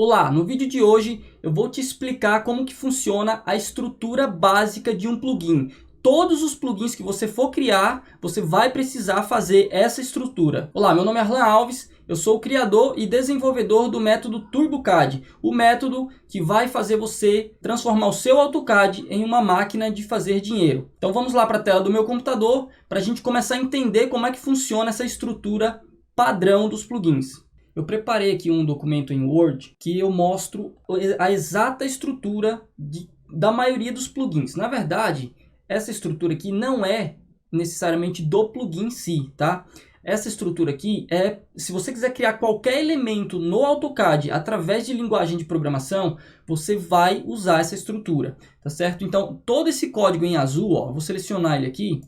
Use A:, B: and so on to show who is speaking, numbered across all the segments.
A: Olá, no vídeo de hoje eu vou te explicar como que funciona a estrutura básica de um plugin. Todos os plugins que você for criar, você vai precisar fazer essa estrutura. Olá, meu nome é Arlan Alves, eu sou o criador e desenvolvedor do método TurboCAD, o método que vai fazer você transformar o seu AutoCAD em uma máquina de fazer dinheiro. Então vamos lá para a tela do meu computador para a gente começar a entender como é que funciona essa estrutura padrão dos plugins. Eu preparei aqui um documento em Word que eu mostro a exata estrutura da maioria dos plugins. Na verdade, essa estrutura aqui não é necessariamente do plugin em si, tá? Essa estrutura aqui é, se você quiser criar qualquer elemento no AutoCAD através de linguagem de programação, você vai usar essa estrutura, tá certo? Então, todo esse código em azul, ó, vou selecionar ele aqui,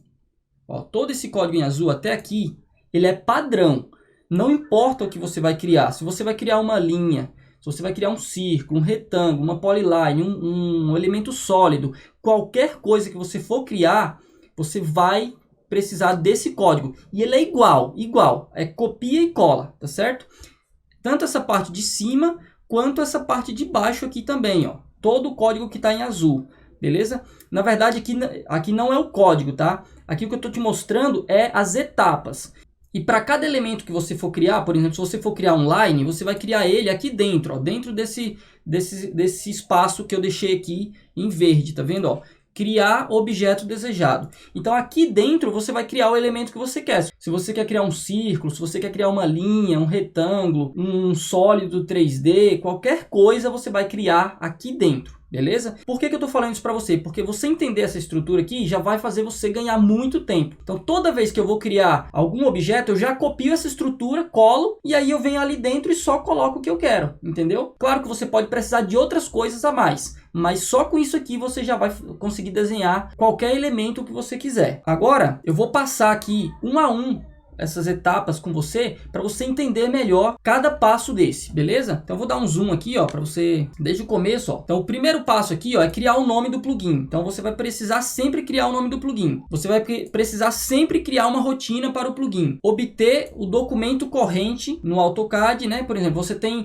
A: ó, todo esse código em azul até aqui, ele é padrão. Não importa o que você vai criar, se você vai criar uma linha, se você vai criar um círculo, um retângulo, uma polyline, um elemento sólido, qualquer coisa que você for criar, você vai precisar desse código. E ele é igual, é copia e cola, tá certo? Tanto essa parte de cima, quanto essa parte de baixo aqui também, ó. Todo o código que está em azul, beleza? Na verdade, aqui não é o código, tá? Aqui o que eu estou te mostrando é as etapas. E para cada elemento que você for criar, por exemplo, se você for criar um line, você vai criar ele aqui dentro, ó, dentro desse espaço que eu deixei aqui em verde, tá vendo? Ó? Criar objeto desejado. Então aqui dentro você vai criar o elemento que você quer. Se você quer criar um círculo, se você quer criar uma linha, um retângulo, um sólido 3D, qualquer coisa você vai criar aqui dentro. Beleza? Por que eu estou falando isso para você? Porque você entender essa estrutura aqui já vai fazer você ganhar muito tempo. Então toda vez que eu vou criar algum objeto, eu já copio essa estrutura, colo e aí eu venho ali dentro e só coloco o que eu quero. Entendeu? Claro que você pode precisar de outras coisas a mais, mas só com isso aqui você já vai conseguir desenhar qualquer elemento que você quiser. Agora eu vou passar aqui um a um essas etapas com você para você entender melhor cada passo desse, beleza? Então eu vou dar um zoom aqui, ó, para você desde o começo, ó. Então o primeiro passo aqui, ó, é criar o nome do plugin. Então você vai precisar sempre criar o nome do plugin. Você vai precisar sempre criar uma rotina para o plugin. Obter o documento corrente no AutoCAD, né? Por exemplo,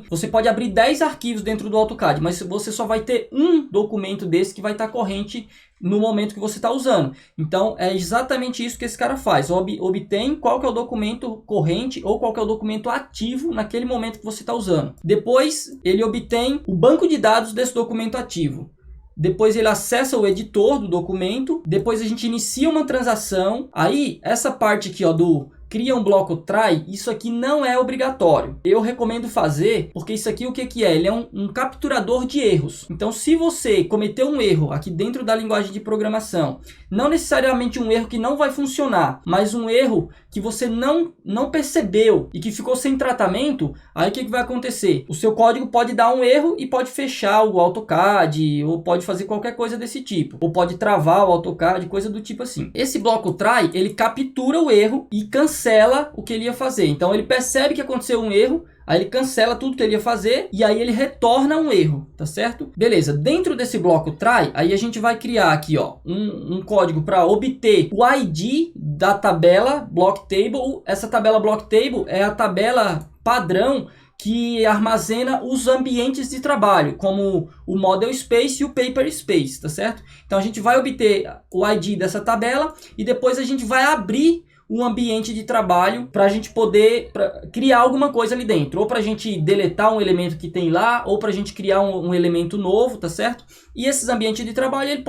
A: você pode abrir 10 arquivos dentro do AutoCAD, mas você só vai ter um documento desse que vai estar corrente no momento que você está usando. Então é exatamente isso que esse cara faz. Obtém qual que é o documento corrente ou qual que é o documento ativo naquele momento que você está usando. Depois ele obtém o banco de dados desse documento ativo. Depois ele acessa o editor do documento. Depois a gente inicia uma transação. Aí essa parte aqui, ó, do cria um bloco try, isso aqui não é obrigatório. Eu recomendo fazer, porque isso aqui o que é? Ele é um capturador de erros. Então se você cometeu um erro aqui dentro da linguagem de programação, não necessariamente um erro que não vai funcionar, mas um erro que você não percebeu e que ficou sem tratamento, aí o que vai acontecer? O seu código pode dar um erro e pode fechar o AutoCAD, ou pode fazer qualquer coisa desse tipo, ou pode travar o AutoCAD, coisa do tipo assim. Esse bloco try, ele captura o erro e cancela o que ele ia fazer. Então ele percebe que aconteceu um erro, aí ele cancela tudo que ele ia fazer e aí ele retorna um erro, tá certo? Beleza, dentro desse bloco try, aí a gente vai criar aqui, ó, um código para obter o ID da tabela block table. Essa tabela block table é a tabela padrão que armazena os ambientes de trabalho, como o Model Space e o Paper Space, tá certo? Então a gente vai obter o ID dessa tabela e depois a gente vai abrir um ambiente de trabalho para a gente poder criar alguma coisa ali dentro, ou para a gente deletar um elemento que tem lá, ou para a gente criar um elemento novo, tá certo? E esses ambientes de trabalho,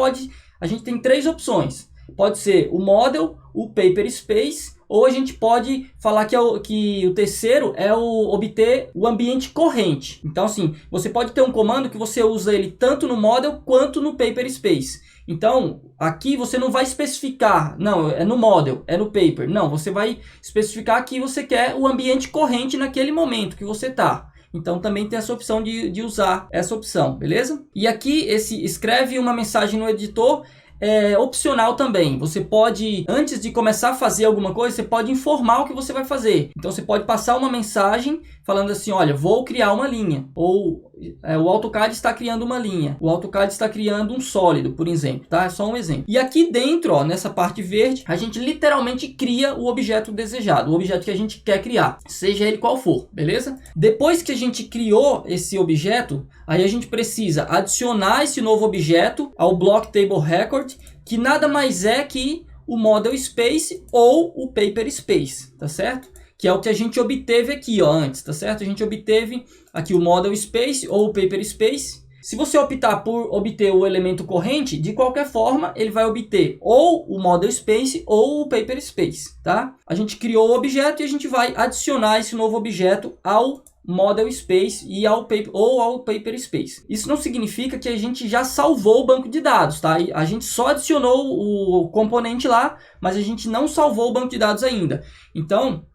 A: a gente tem três opções. Pode ser o Model, o Paper Space, ou a gente pode falar que o terceiro é obter o ambiente corrente. Então assim, você pode ter um comando que você usa ele tanto no Model quanto no Paper Space. Então, aqui você não vai especificar, não, é no Model, é no Paper. Não, você vai especificar que você quer o ambiente corrente naquele momento que você está. Então, também tem essa opção de usar essa opção, beleza? E aqui, escreve uma mensagem no editor, é opcional também. Você pode, antes de começar a fazer alguma coisa, você pode informar o que você vai fazer. Então você pode passar uma mensagem falando assim, olha, vou criar uma linha. Ou o AutoCAD está criando uma linha. O AutoCAD está criando um sólido, por exemplo, tá? É só um exemplo. E aqui dentro, ó, nessa parte verde, a gente literalmente cria o objeto desejado, o objeto que a gente quer criar, seja ele qual for, beleza? Depois que a gente criou esse objeto, aí a gente precisa adicionar esse novo objeto ao Block Table Record, que nada mais é que o Model Space ou o Paper Space, tá certo? Que é o que a gente obteve aqui, ó, antes, tá certo? A gente obteve aqui o Model Space ou o Paper Space. Se você optar por obter o elemento corrente, de qualquer forma, ele vai obter ou o Model Space ou o Paper Space, tá? A gente criou o objeto e a gente vai adicionar esse novo objeto ao Model Space e ao Paper Space. Isso não significa que a gente já salvou o banco de dados, tá? A gente só adicionou o componente lá, mas a gente não salvou o banco de dados ainda. Então,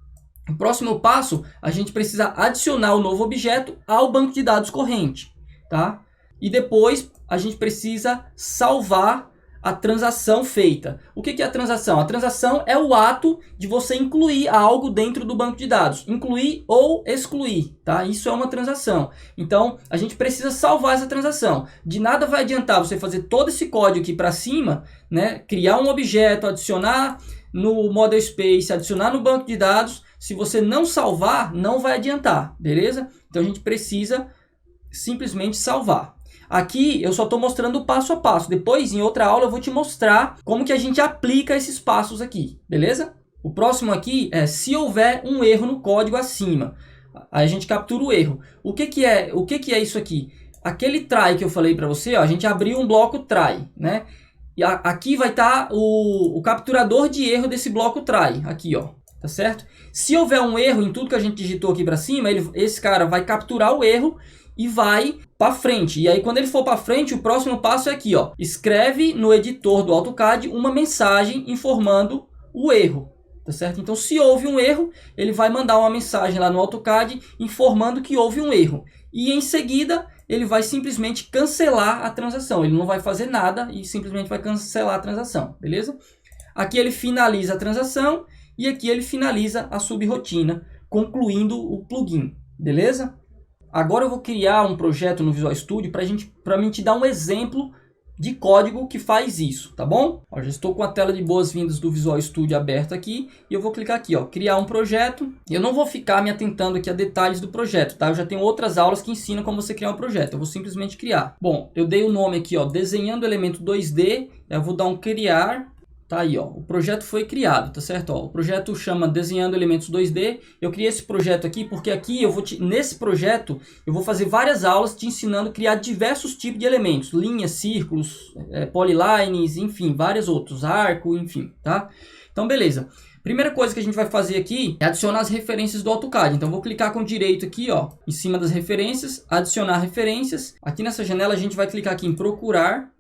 A: o próximo passo, a gente precisa adicionar o novo objeto ao banco de dados corrente, tá? E depois a gente precisa salvar a transação feita. O que é a transação? A transação é o ato de você incluir algo dentro do banco de dados. Incluir ou excluir, tá? Isso é uma transação. Então, a gente precisa salvar essa transação. De nada vai adiantar você fazer todo esse código aqui para cima, né? Criar um objeto, adicionar no Model Space, adicionar no banco de dados. Se você não salvar, não vai adiantar, beleza? Então, a gente precisa simplesmente salvar. Aqui eu só estou mostrando o passo a passo. Depois, em outra aula, eu vou te mostrar como que a gente aplica esses passos aqui, beleza? O próximo aqui é se houver um erro no código acima. Aí a gente captura o erro. O que é isso aqui? Aquele try que eu falei para você, ó, a gente abriu um bloco try, né? E aqui vai estar o capturador de erro desse bloco try, aqui, ó, tá certo? Se houver um erro em tudo que a gente digitou aqui para cima, esse cara vai capturar o erro e vai para frente. E aí quando ele for para frente, o próximo passo é aqui, ó. Escreve no editor do AutoCAD uma mensagem informando o erro, tá certo? Então se houve um erro, ele vai mandar uma mensagem lá no AutoCAD informando que houve um erro. E em seguida, ele vai simplesmente cancelar a transação. Ele não vai fazer nada e simplesmente vai cancelar a transação, beleza? Aqui ele finaliza a transação e aqui ele finaliza a subrotina, concluindo o plugin, beleza? Agora eu vou criar um projeto no Visual Studio para mim te dar um exemplo de código que faz isso, tá bom? Ó, já estou com a tela de boas-vindas do Visual Studio aberta aqui e eu vou clicar aqui, ó, criar um projeto. Eu não vou ficar me atentando aqui a detalhes do projeto, tá? Eu já tenho outras aulas que ensinam como você criar um projeto. Eu vou simplesmente criar. Bom, eu dei o nome aqui, ó, desenhando elemento 2D. Eu vou dar um criar. Tá aí, ó, o projeto foi criado, tá certo? Ó, o projeto chama Desenhando Elementos 2D. Eu criei esse projeto aqui porque aqui nesse projeto eu vou fazer várias aulas te ensinando a criar diversos tipos de elementos. Linhas, círculos, polylines, enfim, vários outros, arco, enfim, tá? Então, beleza. Primeira coisa que a gente vai fazer aqui é adicionar as referências do AutoCAD. Então, vou clicar com direito aqui, ó, em cima das referências, adicionar referências. Aqui nessa janela a gente vai clicar aqui em procurar.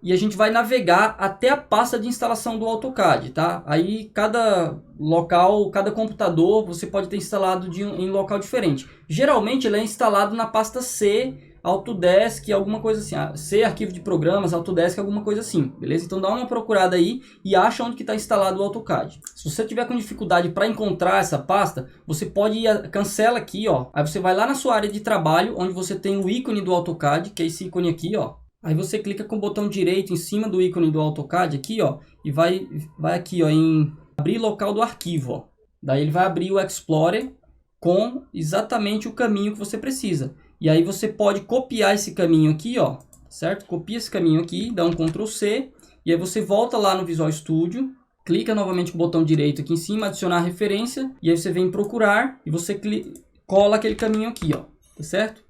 A: E a gente vai navegar até a pasta de instalação do AutoCAD, tá? Aí cada local, cada computador, você pode ter instalado em local diferente. Geralmente ele é instalado na pasta C, Autodesk, alguma coisa assim. C, arquivo de programas, Autodesk, alguma coisa assim, beleza? Então dá uma procurada aí e acha onde que está instalado o AutoCAD. Se você tiver com dificuldade para encontrar essa pasta, você pode cancela aqui, ó. Aí você vai lá na sua área de trabalho, onde você tem o ícone do AutoCAD, que é esse ícone aqui, ó. Aí você clica com o botão direito em cima do ícone do AutoCAD aqui, ó, e vai aqui, ó, em abrir local do arquivo, ó. Daí ele vai abrir o Explorer com exatamente o caminho que você precisa. E aí você pode copiar esse caminho aqui, ó, certo? Copia esse caminho aqui, dá um Ctrl C, e aí você volta lá no Visual Studio, clica novamente com o botão direito aqui em cima, adicionar referência, e aí você vem em procurar e você cola aquele caminho aqui, ó, tá certo?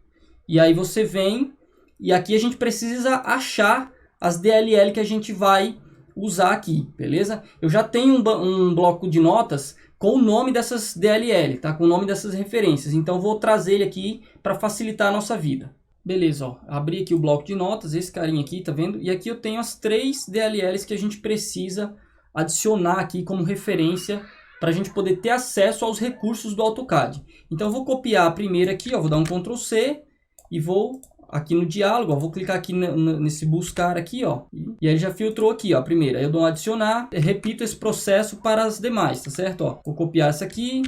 A: E aí você vem. E aqui a gente precisa achar as DLL que a gente vai usar aqui, beleza? Eu já tenho um bloco de notas com o nome dessas DLL, tá? Com o nome dessas referências. Então eu vou trazer ele aqui para facilitar a nossa vida. Beleza, ó. Abri aqui o bloco de notas, esse carinha aqui, tá vendo? E aqui eu tenho as 3 DLLs que a gente precisa adicionar aqui como referência para a gente poder ter acesso aos recursos do AutoCAD. Então eu vou copiar a primeira aqui, ó. Vou dar um Ctrl C e vou aqui no diálogo, ó, vou clicar aqui nesse buscar aqui, ó, e aí já filtrou aqui, ó, a primeira. Aí eu dou um adicionar, repito esse processo para as demais, tá certo? Ó, vou copiar essa aqui,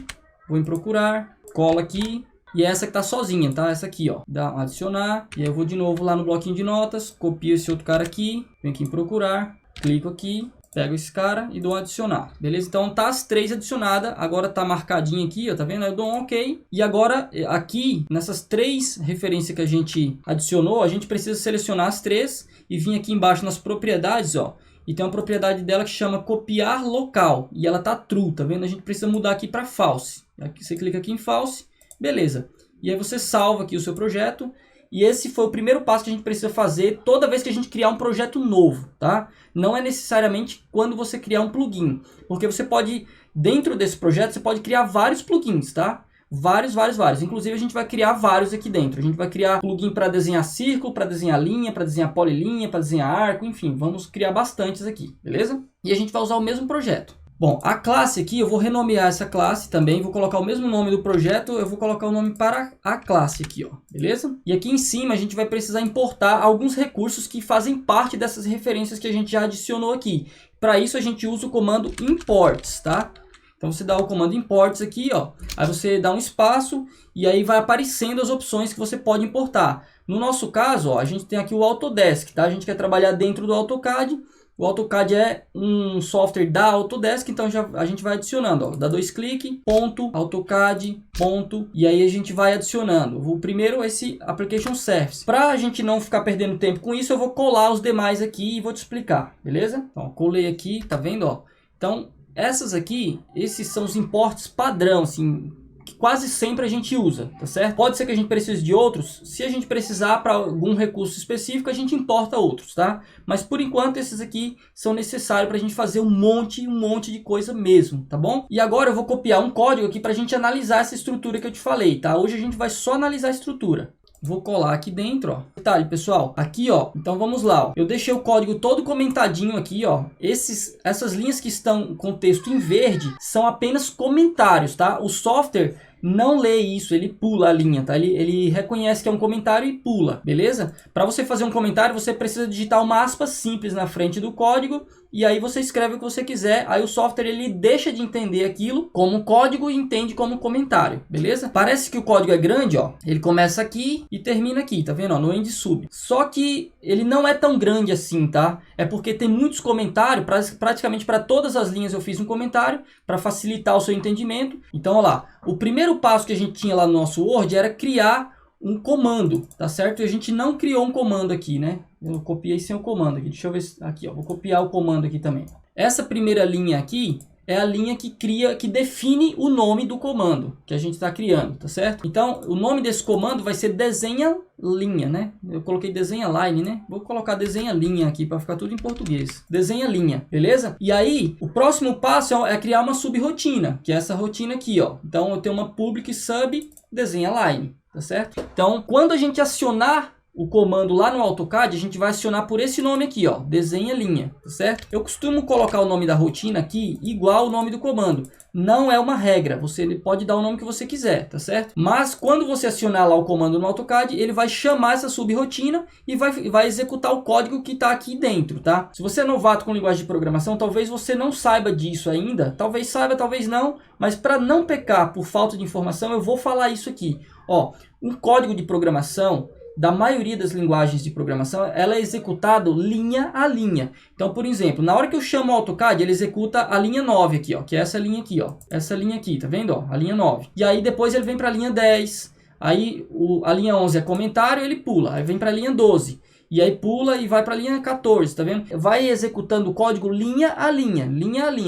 A: vou em procurar, colo aqui, e é essa que tá sozinha, tá? Essa aqui, ó, dá um adicionar, e aí eu vou de novo lá no bloquinho de notas, copio esse outro cara aqui, venho aqui em procurar, clico aqui, pego esse cara e dou um adicionar, beleza? Então tá as 3 adicionadas, agora tá marcadinho aqui, ó, tá vendo? Eu dou um OK. E agora aqui, nessas 3 referências que a gente adicionou, a gente precisa selecionar as 3 e vir aqui embaixo nas propriedades, ó. E tem uma propriedade dela que chama copiar local, e ela tá true, tá vendo? A gente precisa mudar aqui para false. Aqui você clica aqui em false, beleza. E aí você salva aqui o seu projeto. E esse foi o primeiro passo que a gente precisa fazer toda vez que a gente criar um projeto novo, tá? Não é necessariamente quando você criar um plugin, porque você pode, dentro desse projeto, você pode criar vários plugins, tá? Vários. Inclusive a gente vai criar vários aqui dentro. A gente vai criar plugin para desenhar círculo, para desenhar linha, para desenhar polilinha, para desenhar arco, enfim, vamos criar bastantes aqui, beleza? E a gente vai usar o mesmo projeto. Bom, a classe aqui, eu vou renomear essa classe também, vou colocar o mesmo nome do projeto, eu vou colocar o nome para a classe aqui, ó, beleza? E aqui em cima a gente vai precisar importar alguns recursos que fazem parte dessas referências que a gente já adicionou aqui. Para isso a gente usa o comando imports, tá? Então você dá o comando imports aqui, ó, aí você dá um espaço e aí vai aparecendo as opções que você pode importar. No nosso caso, ó, a gente tem aqui o Autodesk, tá? A gente quer trabalhar dentro do AutoCAD. O AutoCAD é um software da Autodesk, então a gente vai adicionando, ó, dá 2 cliques, ponto, AutoCAD, ponto, e aí a gente vai adicionando. O primeiro é esse Application Surface. Para a gente não ficar perdendo tempo com isso, eu vou colar os demais aqui e vou te explicar, beleza? Então, colei aqui, tá vendo, ó? Então, essas aqui, esses são os imports padrão, assim, que quase sempre a gente usa, tá certo? Pode ser que a gente precise de outros. Se a gente precisar para algum recurso específico, a gente importa outros, tá? Mas por enquanto esses aqui são necessários para a gente fazer um monte de coisa mesmo, tá bom? E agora eu vou copiar um código aqui para a gente analisar essa estrutura que eu te falei, tá? Hoje a gente vai só analisar a estrutura. Vou colar aqui dentro, ó. Detalhe, pessoal, aqui, ó. Então vamos lá, ó. Eu deixei o código todo comentadinho aqui, ó. Essas linhas que estão com o texto em verde são apenas comentários, tá? O software não lê isso, ele pula a linha, tá? Ele reconhece que é um comentário e pula, beleza? Para você fazer um comentário, você precisa digitar uma aspa simples na frente do código e aí você escreve o que você quiser. Aí o software ele deixa de entender aquilo como código e entende como comentário, beleza? Parece que o código é grande, ó. Ele começa aqui e termina aqui, tá vendo? Ó, no end sub. Só que ele não é tão grande assim, tá? É porque tem muitos comentários, praticamente para todas as linhas eu fiz um comentário para facilitar o seu entendimento. Então, ó lá, o primeiro passo que a gente tinha lá no nosso Word era criar um comando, tá certo? E a gente não criou um comando aqui, né? Eu copiei sem o comando aqui. Deixa eu ver aqui, ó. Vou copiar o comando aqui também. Essa primeira linha aqui é a linha que define o nome do comando que a gente está criando, tá certo? Então, o nome desse comando vai ser desenha linha, né? Eu coloquei desenha line, né? Vou colocar desenha linha aqui para ficar tudo em português. Desenha linha, beleza? E aí, o próximo passo é criar uma subrotina, que é essa rotina aqui, ó. Então, eu tenho uma public sub desenha line, tá certo? Então, quando a gente acionar o comando lá no AutoCAD, a gente vai acionar por esse nome aqui, ó, desenha linha, tá certo? Eu costumo colocar o nome da rotina aqui igual o nome do comando. Não é uma regra, você pode dar o nome que você quiser, tá certo? Mas quando você acionar lá o comando no AutoCAD, ele vai chamar essa subrotina e vai executar o código que está aqui dentro, tá? Se você é novato com linguagem de programação, talvez você não saiba disso ainda, talvez saiba, talvez não, mas para não pecar por falta de informação, eu vou falar isso aqui. Ó, um código de programação da maioria das linguagens de programação, ela é executada linha a linha. Então, por exemplo, na hora que eu chamo o AutoCAD, ele executa a linha 9 aqui, ó, que é essa linha aqui, ó. Essa linha aqui, tá vendo, ó? A linha 9. E aí depois ele vem para a linha 10. Aí a linha 11 é comentário, ele pula. Aí vem para a linha 12. E aí pula e vai para a linha 14, tá vendo? Vai executando o código linha a linha,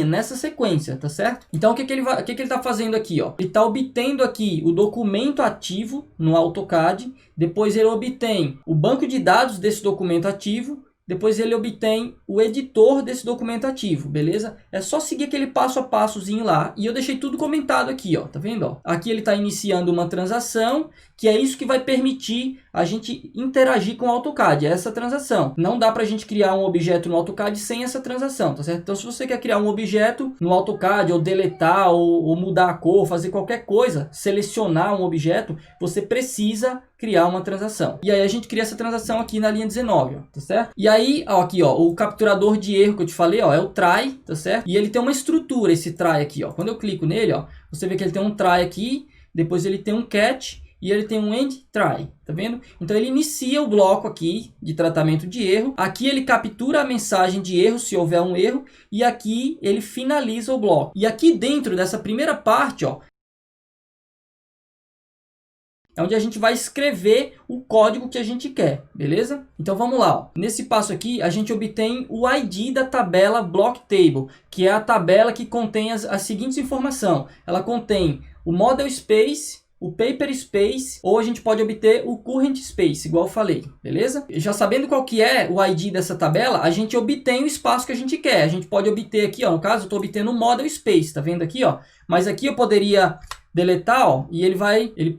A: nessa sequência, tá certo? Então, o que ele tá fazendo aqui, ó? Ele tá obtendo aqui o documento ativo no AutoCAD, depois ele obtém o banco de dados desse documento ativo, depois ele obtém o editor desse documento ativo, beleza? É só seguir aquele passo a passozinho lá. E eu deixei tudo comentado aqui, ó. Tá vendo, ó? Aqui ele está iniciando uma transação, que é isso que vai permitir a gente interagir com o AutoCAD, é essa transação. Não dá para a gente criar um objeto no AutoCAD sem essa transação, tá certo? Então, se você quer criar um objeto no AutoCAD, ou deletar, ou mudar a cor, fazer qualquer coisa, selecionar um objeto, você precisa criar uma transação. E aí a gente cria essa transação aqui na linha 19, ó, tá certo? E aí, ó, aqui, ó, o capturador de erro que eu te falei, ó, é o try, tá certo? E ele tem uma estrutura, esse try aqui, ó. Quando eu clico nele, ó, você vê que ele tem um try aqui, depois ele tem um catch e ele tem um end try, tá vendo? Então ele inicia o bloco aqui de tratamento de erro. Aqui ele captura a mensagem de erro se houver um erro e aqui ele finaliza o bloco. E aqui dentro dessa primeira parte, ó, é onde a gente vai escrever o código que a gente quer, beleza? Então vamos lá, ó. Nesse passo aqui a gente obtém o ID da tabela Block Table, que é a tabela que contém as seguintes informações. Ela contém o Model Space, o Paper Space, ou a gente pode obter o Current Space, igual eu falei, beleza? E já sabendo qual que é o ID dessa tabela, a gente obtém o espaço que a gente quer. A gente pode obter aqui, ó, no caso eu estou obtendo o Model Space, tá vendo aqui, ó? Mas aqui eu poderia deletar, ó, e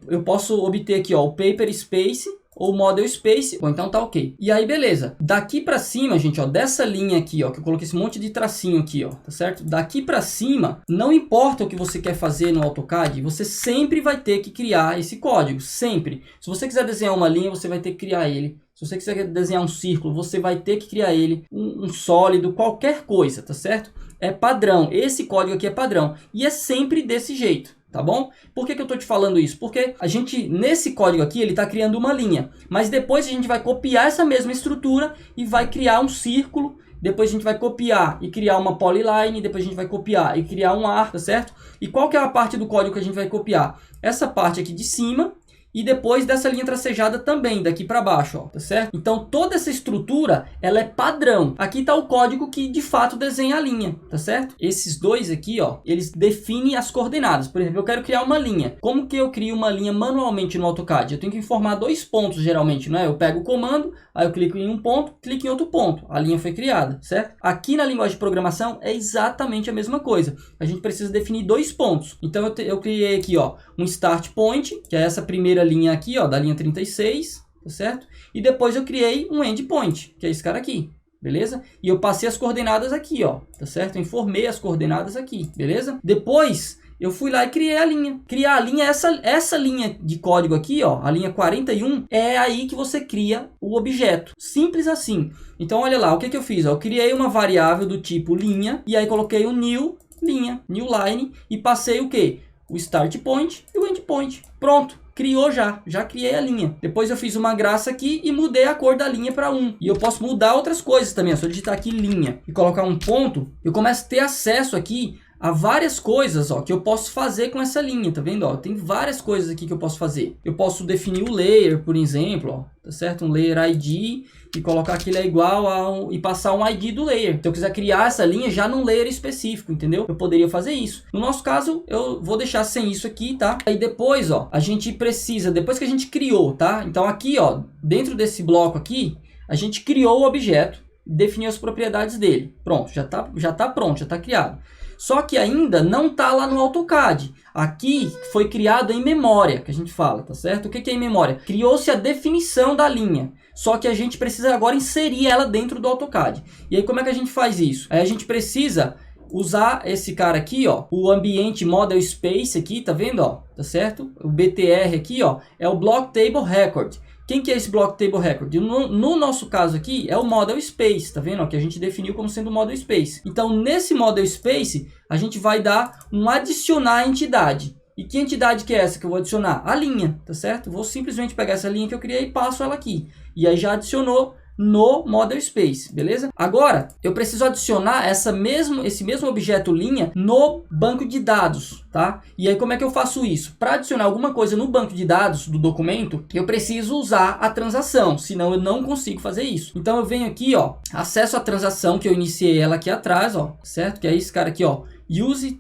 A: eu posso obter aqui, ó, o Paper Space ou Model Space, ou então tá ok. E aí, beleza. Daqui pra cima, gente, ó, dessa linha aqui, ó, que eu coloquei esse monte de tracinho aqui, ó, tá certo? Daqui pra cima, não importa o que você quer fazer no AutoCAD, você sempre vai ter que criar esse código, sempre. Se você quiser desenhar uma linha, você vai ter que criar ele. Se você quiser desenhar um círculo, você vai ter que criar ele, um sólido, qualquer coisa, tá certo? É padrão, esse código aqui é padrão, e é sempre desse jeito. Tá bom? Por que eu estou te falando isso? Porque a gente, nesse código aqui, ele está criando uma linha. Mas depois a gente vai copiar essa mesma estrutura e vai criar um círculo. Depois a gente vai copiar e criar uma polyline. Depois a gente vai copiar e criar um arco, tá certo? E qual que é a parte do código que a gente vai copiar? Essa parte aqui de cima. E depois dessa linha tracejada também, daqui para baixo, ó, tá certo? Então toda essa estrutura, ela é padrão. Aqui está o código que de fato desenha a linha, tá certo? Esses dois aqui, ó, eles definem as coordenadas. Por exemplo, eu quero criar uma linha. Como que eu crio uma linha manualmente no AutoCAD? Eu tenho que informar 2 pontos geralmente, né? Eu pego o comando, aí eu clico em um ponto, clico em outro ponto. A linha foi criada, certo? Aqui na linguagem de programação é exatamente a mesma coisa. A gente precisa definir 2 pontos. Então eu criei aqui, ó, um start point, que é essa primeira linha aqui, ó, da linha 36, tá certo? E depois eu criei um endpoint, que é esse cara aqui, beleza? E eu passei as coordenadas aqui, ó, tá certo? Eu informei as coordenadas aqui, beleza? Depois eu fui lá e criei a linha. Criar a linha, essa linha de código aqui, ó, a linha 41, é aí que você cria o objeto. Simples assim. Então olha lá, o que eu fiz? Ó, eu criei uma variável do tipo linha, e aí coloquei o new linha, new line, e passei o quê? O start point e o end point. Pronto, criou já criei a linha. Depois eu fiz uma graça aqui e mudei a cor da linha para 1. E eu posso mudar outras coisas também. É só digitar aqui linha e colocar um ponto, eu começo a ter acesso aqui a várias coisas, ó, que eu posso fazer com essa linha, tá vendo? Ó, tem várias coisas aqui que eu posso fazer. Eu posso definir o layer, por exemplo, ó, tá certo? Um layer ID e colocar que ele é igual e passar um ID do layer. Então eu quiser criar essa linha já num layer específico, entendeu? Eu poderia fazer isso. No nosso caso, eu vou deixar sem isso aqui, tá? Aí depois, ó, a gente precisa, depois que a gente criou, tá? Então aqui, ó, dentro desse bloco aqui, a gente criou o objeto, definiu as propriedades dele. Pronto, já tá pronto, já tá criado. Só que ainda não está lá no AutoCAD. Aqui foi criado em memória, que a gente fala, tá certo? O que é em memória? Criou-se a definição da linha. Só que a gente precisa agora inserir ela dentro do AutoCAD. E aí como é que a gente faz isso? Aí a gente precisa usar esse cara aqui, ó, o ambiente Model Space aqui, tá vendo, ó? Tá certo? O BTR aqui, ó, é o Block Table Record. Quem que é esse Block Table Record? No nosso caso aqui, é o Model Space, tá vendo? Que a gente definiu como sendo o Model Space. Então, nesse Model Space, a gente vai dar um adicionar entidade. E que entidade que é essa que eu vou adicionar? A linha, tá certo? Vou simplesmente pegar essa linha que eu criei e passo ela aqui. E aí já adicionou no Model Space, beleza? Agora, eu preciso adicionar esse mesmo objeto linha no banco de dados, tá? E aí como é que eu faço isso? Para adicionar alguma coisa no banco de dados do documento, eu preciso usar a transação, senão eu não consigo fazer isso. Então eu venho aqui, ó, acesso à transação, que eu iniciei ela aqui atrás, ó, certo? Que é esse cara aqui, ó. Use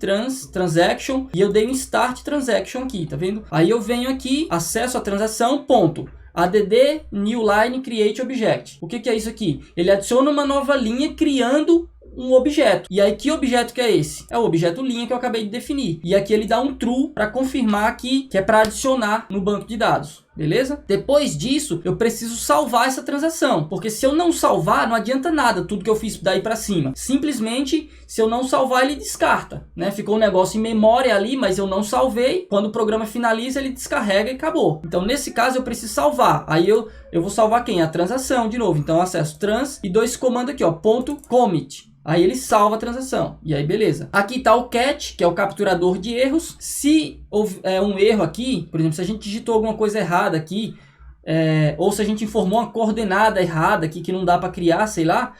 A: transaction, e eu dei um start transaction aqui, tá vendo? Aí eu venho aqui, acesso à transação, ponto. add new line create object. O que é isso aqui? Ele adiciona uma nova linha criando um objeto. E aí que objeto que é esse? É o objeto linha que eu acabei de definir. E aqui ele dá um true para confirmar aqui que é para adicionar no banco de dados. beleza? Depois disso, eu preciso salvar essa transação, porque se eu não salvar, não adianta nada tudo que eu fiz daí para cima. Simplesmente, se eu não salvar, ele descarta, né? Ficou um negócio em memória ali, mas eu não salvei. Quando o programa finaliza, ele descarrega e acabou. Então, nesse caso, eu preciso salvar. Aí eu vou salvar quem? A transação, de novo. Então, eu acesso trans e dou esse comando aqui, ó, .commit. Aí ele salva a transação. E aí, beleza. Aqui está o cat, que é o capturador de erros. Se houver um erro aqui, por exemplo, se a gente digitou alguma coisa errada aqui, ou se a gente informou uma coordenada errada aqui que não dá para criar, sei lá,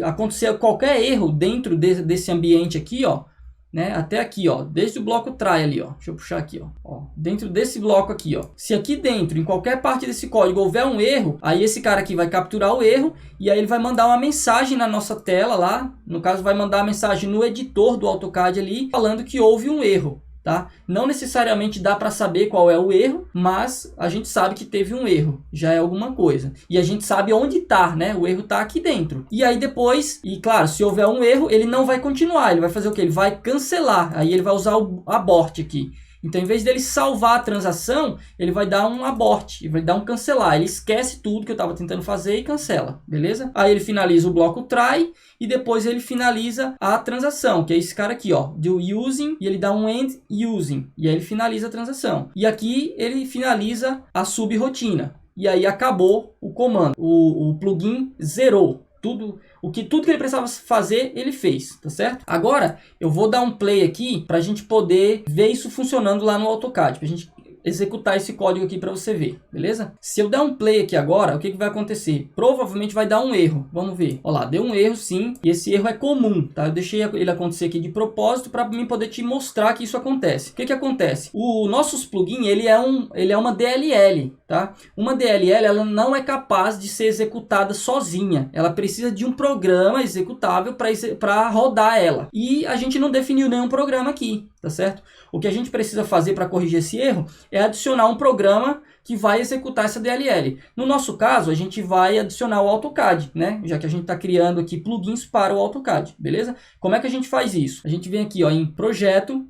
A: acontecer qualquer erro dentro desse ambiente aqui, ó, né, até aqui, ó, desde o bloco try ali, ó, deixa eu puxar aqui, ó, dentro desse bloco aqui, ó, se aqui dentro, em qualquer parte desse código houver um erro, aí esse cara aqui vai capturar o erro e aí ele vai mandar uma mensagem na nossa tela lá, no caso vai mandar a mensagem no editor do AutoCAD ali, falando que houve um erro. Tá? Não necessariamente dá para saber qual é o erro, mas a gente sabe que teve um erro, já é alguma coisa. E a gente sabe onde está, né? O erro está aqui dentro. E aí depois, e claro, se houver um erro, ele não vai continuar, ele vai fazer o quê? Ele vai cancelar, aí ele vai usar o abort aqui. Então, em vez dele salvar a transação, ele vai dar um abort, ele vai dar um cancelar. Ele esquece tudo que eu estava tentando fazer e cancela, beleza? Aí ele finaliza o bloco try e depois ele finaliza a transação, que é esse cara aqui, ó, do using, e ele dá um end using, e aí ele finaliza a transação. E aqui ele finaliza a subrotina. E aí acabou o comando. O plugin zerou. Tudo que ele precisava fazer, ele fez, tá certo? Agora, eu vou dar um play aqui para a gente poder ver isso funcionando lá no AutoCAD, para a gente executar esse código aqui para você ver, beleza? Se eu der um play aqui agora, o que vai acontecer? Provavelmente vai dar um erro, vamos ver. Olha lá, deu um erro sim, e esse erro é comum, tá? Eu deixei ele acontecer aqui de propósito para mim poder te mostrar que isso acontece. O que acontece? O nossos plugin, ele é uma DLL, tá? Uma DLL, ela não é capaz de ser executada sozinha. Ela precisa de um programa executável para rodar ela. E a gente não definiu nenhum programa aqui, tá certo? O que a gente precisa fazer para corrigir esse erro é adicionar um programa que vai executar essa DLL. No nosso caso, a gente vai adicionar o AutoCAD, né? Já que a gente está criando aqui plugins para o AutoCAD, beleza? Como é que a gente faz isso? A gente vem aqui, ó, em projeto,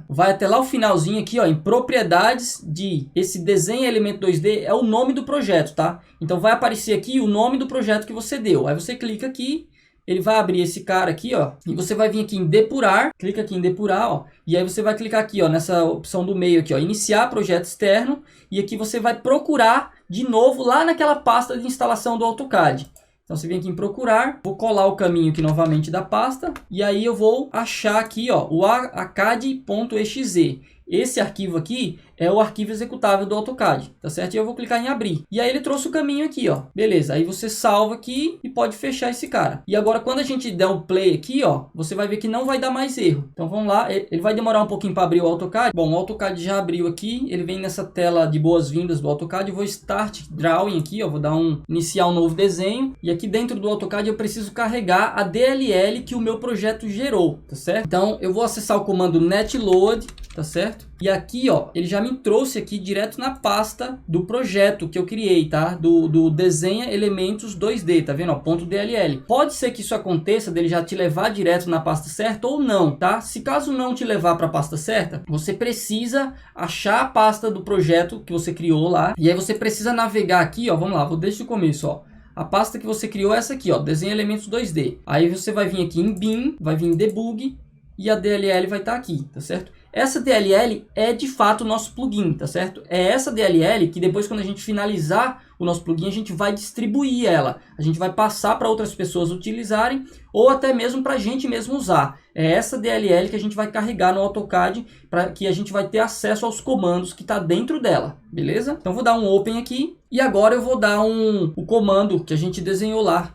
A: vai até lá o finalzinho aqui, ó, em propriedades de esse desenho elemento 2D é o nome do projeto, tá? Então vai aparecer aqui o nome do projeto que você deu. Aí você clica aqui, ele vai abrir esse cara aqui, ó, e você vai vir aqui em depurar, clica aqui em depurar, ó, e aí você vai clicar aqui, ó, nessa opção do meio aqui, ó, iniciar projeto externo, e aqui você vai procurar de novo lá naquela pasta de instalação do AutoCAD. Então você vem aqui em procurar, vou colar o caminho aqui novamente da pasta, e aí eu vou achar aqui, ó, o acad.exe. Esse arquivo aqui é o arquivo executável do AutoCAD, tá certo? E eu vou clicar em abrir. E aí ele trouxe o caminho aqui, ó. Beleza, aí você salva aqui e pode fechar esse cara. E agora quando a gente der um play aqui, ó, você vai ver que não vai dar mais erro. Então vamos lá, ele vai demorar um pouquinho para abrir o AutoCAD. Bom, o AutoCAD já abriu aqui, ele vem nessa tela de boas-vindas do AutoCAD. Eu vou Start Drawing aqui, ó, vou dar iniciar um novo desenho. E aqui dentro do AutoCAD eu preciso carregar a DLL que o meu projeto gerou, tá certo? Então eu vou acessar o comando netload, tá certo? E aqui, ó, ele já me trouxe aqui direto na pasta do projeto que eu criei, tá? Do desenha elementos 2D, tá vendo? Ó, .dll. Pode ser que isso aconteça dele já te levar direto na pasta certa ou não, tá? Se caso não te levar para a pasta certa, você precisa achar a pasta do projeto que você criou lá. E aí você precisa navegar aqui, ó, vamos lá, vou desde o começo, ó. A pasta que você criou é essa aqui, ó, desenha elementos 2D. Aí você vai vir aqui em bin, vai vir em debug e a DLL vai estar aqui, tá certo? Essa DLL é de fato o nosso plugin, tá certo? É essa DLL que depois quando a gente finalizar o nosso plugin, a gente vai distribuir ela. A gente vai passar para outras pessoas utilizarem ou até mesmo para a gente mesmo usar. É essa DLL que a gente vai carregar no AutoCAD para que a gente vai ter acesso aos comandos que está dentro dela, beleza? Então vou dar um Open aqui e agora eu vou dar o comando que a gente desenhou lá,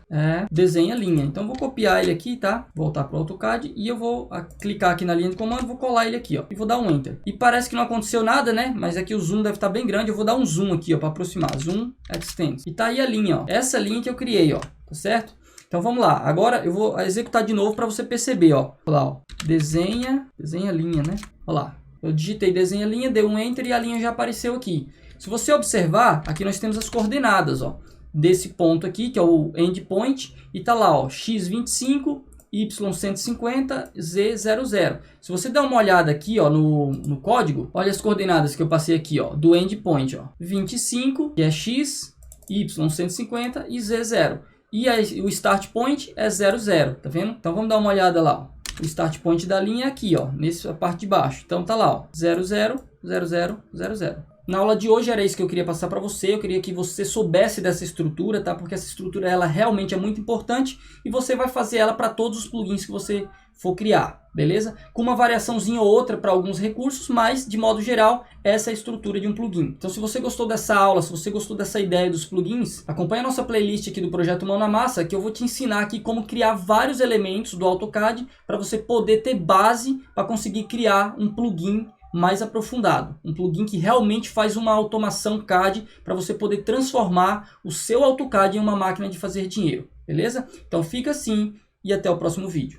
A: desenha linha. Então vou copiar ele aqui, tá? Voltar para o AutoCAD e eu vou clicar aqui na linha de comando, vou colar ele aqui, ó, e vou dar um Enter. E parece que não aconteceu nada, né? Mas aqui o zoom deve estar bem grande, eu vou dar um zoom aqui, ó, para aproximar, zoom, extend. E tá aí a linha, ó, essa linha que eu criei, ó, tá certo? Então vamos lá, agora eu vou executar de novo para você perceber, ó. Olha lá, ó. Desenha linha, né? Olha lá, eu digitei desenha linha, dei um Enter e a linha já apareceu aqui. Se você observar, aqui nós temos as coordenadas, ó, desse ponto aqui, que é o endpoint, e tá lá, ó, x25 Y150, Z00. Se você der uma olhada aqui, ó, no código, olha as coordenadas que eu passei aqui, ó, do endpoint, ó, 25, que é X, Y150 e Z0. E aí, o start point é 00, tá vendo? Então vamos dar uma olhada lá, ó. O start point da linha é aqui, ó, nessa parte de baixo. Então tá lá, ó, 00, 00, 00. Na aula de hoje era isso que eu queria passar para você. Eu queria que você soubesse dessa estrutura, tá? Porque essa estrutura ela realmente é muito importante e você vai fazer ela para todos os plugins que você for criar, beleza? Com uma variaçãozinha ou outra para alguns recursos, mas de modo geral, essa é a estrutura de um plugin. Então se você gostou dessa aula, se você gostou dessa ideia dos plugins, acompanha a nossa playlist aqui do Projeto Mão na Massa, que eu vou te ensinar aqui como criar vários elementos do AutoCAD para você poder ter base para conseguir criar um plugin mais aprofundado, um plugin que realmente faz uma automação CAD para você poder transformar o seu AutoCAD em uma máquina de fazer dinheiro, beleza? Então fica assim e até o próximo vídeo.